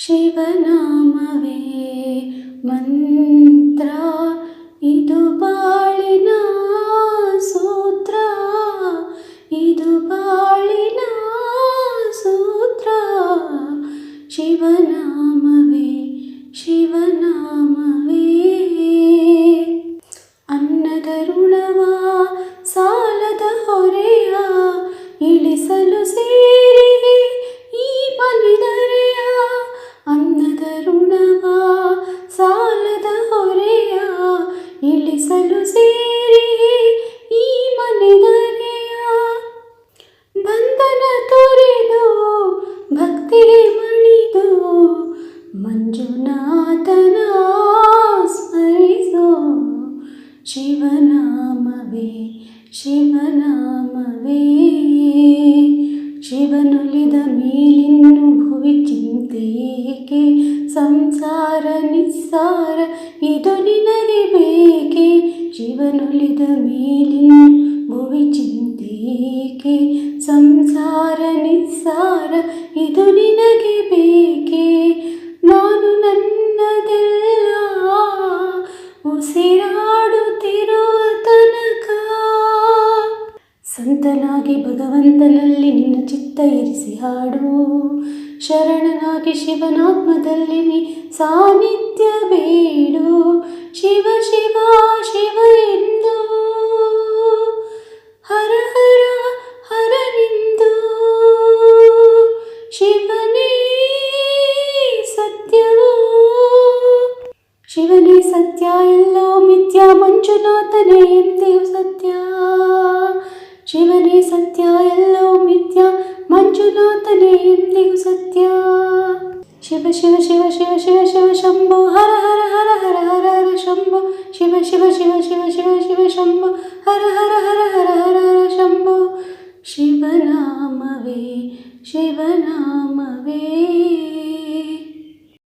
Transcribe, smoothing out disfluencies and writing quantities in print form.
ಶಿವನಾಮವೇ ಮಂತ್ರ, ಇದು ಬಾಳಿನ ಸೂತ್ರ, ಇದು ಬಾಳಿನ ಸೂತ್ರ. ಶಿವನಾಮವೇ ಶಿವನಾಮವೇ. ಅನ್ನದ ಋಣವ ಸಾಲದ ಹೊರೆಯ ಇಳಿಸಲು ಸೇರಿ ಈ ಬಲಿದರೆಯ. ಅನ್ನದ ಋಣವ ಸಾಲದ ಹೊರೆಯ ಇಳಿಸಲು ಸೇರಿ ಈ ಮನೆದರೆಯ. ಬಂಧನ ತೊರೆದು ಭಕ್ತಿಗೆ ಮಣಿದು ಮಂಜುನಾಥನ ಸ್ಮರಿಸೋ. ಶಿವನಾಮವೇ ಶಿವನಾಮವೇ. ಶಿವನುಲಿದ ಮೇಲಿನ್ನು ಭುವಿ ಚಿಂತೆಯೇಕೆ, ಸಂಸಾರ ನಿಸ್ಸಾರ ಇದು ನಿನಗೆ ಬೇಕೆ. ಶಿವನುಲಿದ ಮೇಲಿನ್ನು ಭುವಿ ಚಿಂತೆಯೇಕೆ, ಸಂಸಾರ ನಿಸ್ಸಾರ ಇದು ನಿನಗೆ ಬೇಕೆ. ನಾನು ನನ್ನದೆಲ್ಲ ಉಸಿರಾಡುತ್ತಿರುವ ತನಕ ಸಂತನಾಗಿ ಭಗವಂತನಲ್ಲಿ ನಿನ್ನ ಚಿತ್ತ ಇರಿಸಿ ಹಾಡು. ಶರಣನಾಗಿ ಶಿವನಾತ್ಮದಲ್ಲಿ ನೀ ಸಾನ್ನಿಧ್ಯ ಬೇಡು. ಶಿವ ಶಿವ ಶಿವ ಎಂದು ಹರ ಹರ ಹರನೆಂದು. ಶಿವನೇ ಸತ್ಯವೋ, ಶಿವನೇ ಸತ್ಯ ಎಲ್ಲೋ ಮಿಥ್ಯ, ಮಂಜುನಾಥನೇ ಎಂದೆಯೂ ಸತ್ಯ. ಶಿವನೇ ಸತ್ಯ ಎಲ್ಲೋ ಮಿಥ್ಯ, ಮಂಜುನಾಥನೇ ಎಂದೆಯೂ ಸತ್ಯ. ಶಿವ ಶಿವ ಶಿವ ಶಿವ ಶಿವ ಶಿವ ಶಂಭೋ, ಹರ ಹರ ಹರ ಹರ ಹರ ಹರ ಶಂಭೋ. ಶಿವ ಶಿವ ಶಿವ ಶಿವ ಶಿವ ಶಿವ ಶಂಭೋ, ಹರ ಹರ ಹರ ಹರ ಹರ ಹರ ಶಂಭೋ. ಶಿವನಾಮವೇ ಶಿವನಾಮವೇ.